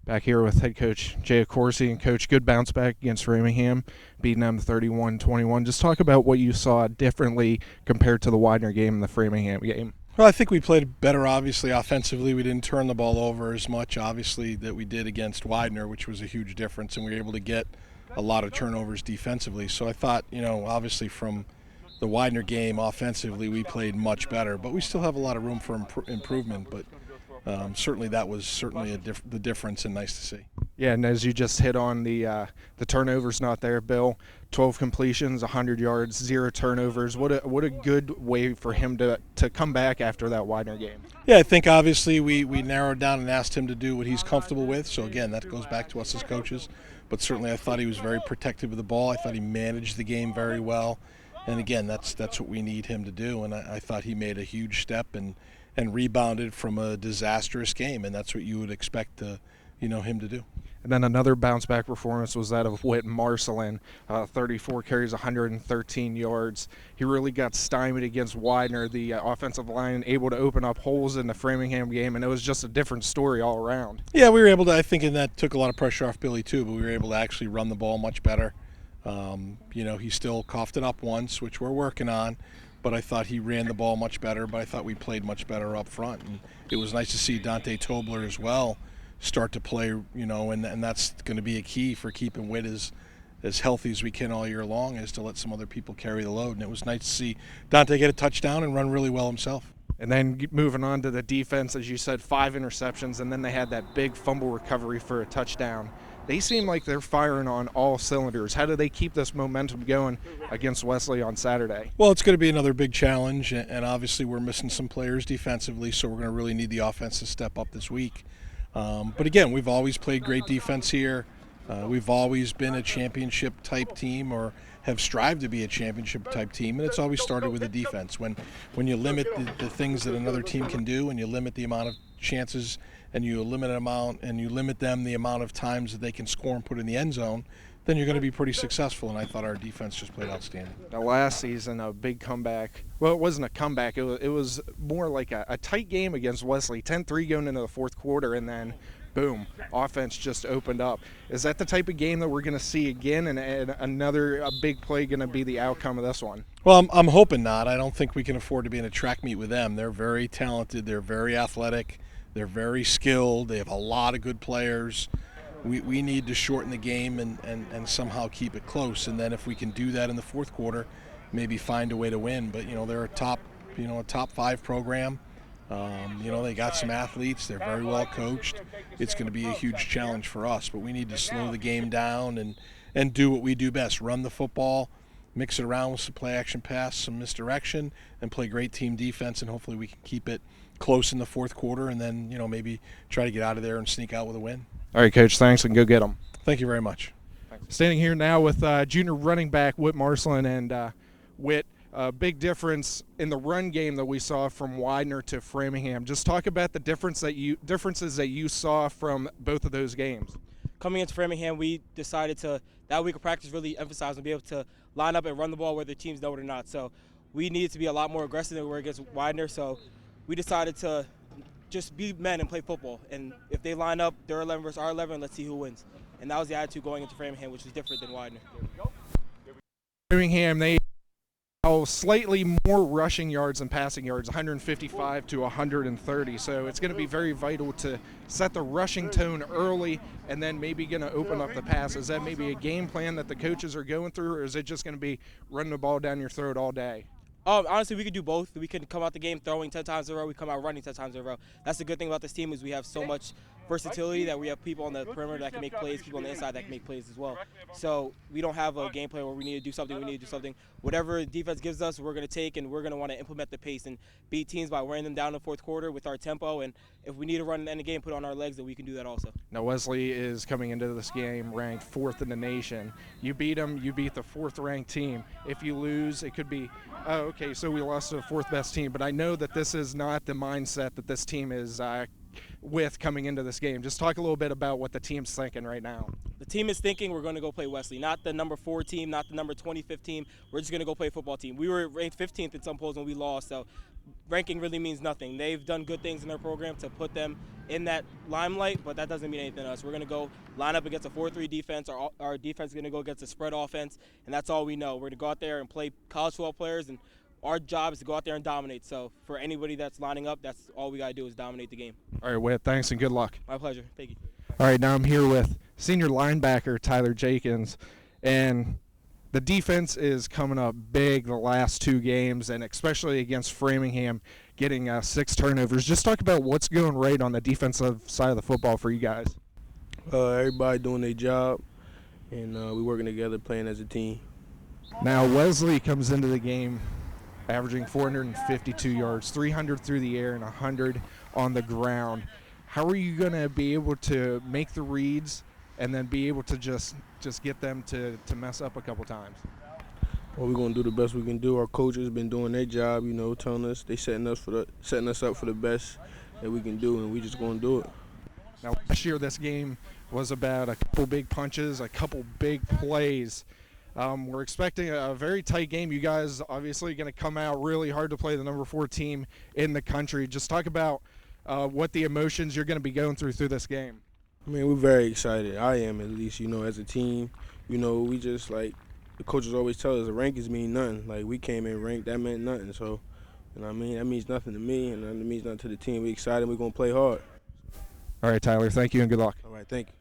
Back here with head coach Jay Accorsi. And coach, good bounce back against Framingham, beating them 31-21. Just talk about what you saw differently compared to the Widener game and the Framingham game. Well, I think we played better, obviously, offensively. We didn't turn the ball over as much, obviously, that we did against Widener, which was a huge difference, and we were able to get a lot of turnovers defensively. So I thought, obviously from the Widener game, offensively, we played much better, but we still have a lot of room for improvement, but certainly that was the difference, and nice to see. Yeah, and as you just hit on, the turnovers not there, Bill. 12 completions, 100 yards, 0 turnovers. What a good way for him to come back after that Widener game. Yeah, I think obviously we narrowed down and asked him to do what he's comfortable with. So again, that goes back to us as coaches. But certainly I thought he was very protective of the ball. I thought he managed the game very well. And again, that's what we need him to do. And I thought he made a huge step and rebounded from a disastrous game. And that's what you would expect him to do. And then another bounce-back performance was that of Whit Marcelin, 34 carries, 113 yards. He really got stymied against Widener, the offensive line, able to open up holes in the Framingham game, and it was just a different story all around. Yeah, we were able to, I think, and that took a lot of pressure off Billy too, but we were able to actually run the ball much better. He still coughed it up once, which we're working on, but I thought he ran the ball much better, but I thought we played much better up front. And it was nice to see Dante Tobler as well start to play, and that's going to be a key for keeping Witt as healthy as we can all year long, is to let some other people carry the load. And it was nice to see Dante get a touchdown and run really well himself. And then moving on to the defense, as you said, 5 interceptions, and then they had that big fumble recovery for a touchdown. They seem like they're firing on all cylinders. How do they keep this momentum going against Wesley on Saturday? Well, it's going to be another big challenge, and obviously we're missing some players defensively, so we're going to really need the offense to step up this week. But again, we've always played great defense here. We've always been a championship type team, or have strived to be a championship type team, and it's always started with the defense. When you limit the things that another team can do, and you limit the amount of chances, and you limit them the amount of times that they can score and put in the end zone, then you're going to be pretty successful. And I thought our defense just played outstanding. Now, last season, a big comeback. Well, it wasn't a comeback. It was more like a tight game against Wesley, 10-3 going into the fourth quarter, and then boom, offense just opened up. Is that the type of game that we're going to see again, and another big play going to be the outcome of this one? Well, I'm hoping not. I don't think we can afford to be in a track meet with them. They're very talented. They're very athletic. They're very skilled. They have a lot of good players. We need to shorten the game and somehow keep it close. And then if we can do that in the fourth quarter, maybe find a way to win. But, they're a top 5 program. They got some athletes. They're very well coached. It's going to be a huge challenge for us. But we need to slow the game down and do what we do best, run the football, mix it around with some play-action pass, some misdirection, and play great team defense. And hopefully we can keep it close in the fourth quarter, and then maybe try to get out of there and sneak out with a win. All right, Coach, thanks, and go get them. Thank you very much. Thanks. Standing here now with junior running back Whit Marcelin, and Whit, a big difference in the run game that we saw from Widener to Framingham. Just talk about the differences that you saw from both of those games. Coming into Framingham, we decided that week of practice really emphasize and be able to line up and run the ball whether teams know it or not. So we needed to be a lot more aggressive than we were against Widener. So we decided to just be men and play football. And if they line up their 11 versus our 11, let's see who wins. And that was the attitude going into Framingham, which was different than Widener. Framingham, they have slightly more rushing yards than passing yards, 155 to 130. So it's going to be very vital to set the rushing tone early and then maybe going to open up the pass. Is that maybe a game plan that the coaches are going through, or is it just going to be running the ball down your throat all day? Honestly, we could do both. We could come out the game throwing 10 times in a row. We come out running 10 times in a row. That's the good thing about this team, is we have so much versatility that we have people on the perimeter that can make plays, people on the inside that can make plays as well. So we don't have a game plan where we need to do something. Whatever defense gives us, we're going to take, and we're going to want to implement the pace and beat teams by wearing them down in the fourth quarter with our tempo. And if we need to run in the game, put on our legs, then we can do that also. Now, Wesley is coming into this game ranked 4th in the nation. You beat them, you beat the 4th-ranked team. If you lose, it could be, oh, okay, so we lost to the 4th best team. But I know that this is not the mindset that this team is with coming into this game? Just talk a little bit about what the team's thinking right now. The team is thinking we're going to go play Wesley, not the number 4 team, not the number 25th team. We're just going to go play a football team. We were ranked 15th in some polls when we lost, so ranking really means nothing. They've done good things in their program to put them in that limelight, but that doesn't mean anything to us. We're going to go line up against a 4-3 defense. Our defense is going to go against a spread offense, and that's all we know. We're going to go out there and play college football players, and our job is to go out there and dominate. So for anybody that's lining up, that's all we got to do is dominate the game. All right, Whit, thanks and good luck. My pleasure. Thank you. All right, now I'm here with senior linebacker Tyler Jenkins, and the defense is coming up big the last 2 games, and especially against Framingham, getting 6 turnovers. Just talk about what's going right on the defensive side of the football for you guys. Everybody doing their job, and we working together, playing as a team. Now Wesley comes into the game averaging 452 yards, 300 through the air and 100 on the ground. How are you going to be able to make the reads and then be able to just get them to mess up a couple times? Well, we're gonna do the best we can do. Our coaches been doing their job, telling us they setting us up for the best that we can do, and we just gonna do it. Now last year this game was about a couple big punches, a couple big plays. We're expecting a very tight game. You guys obviously going to come out really hard to play the number 4 team in the country. Just talk about what the emotions you're going to be going through this game. I mean, we're very excited. I am, at least, as a team. We just, like, the coaches always tell us the rankings mean nothing. Like, we came in ranked, that meant nothing. So, that means nothing to me, and that means nothing to the team. We're excited. We're going to play hard. All right, Tyler, thank you and good luck. All right, thank you.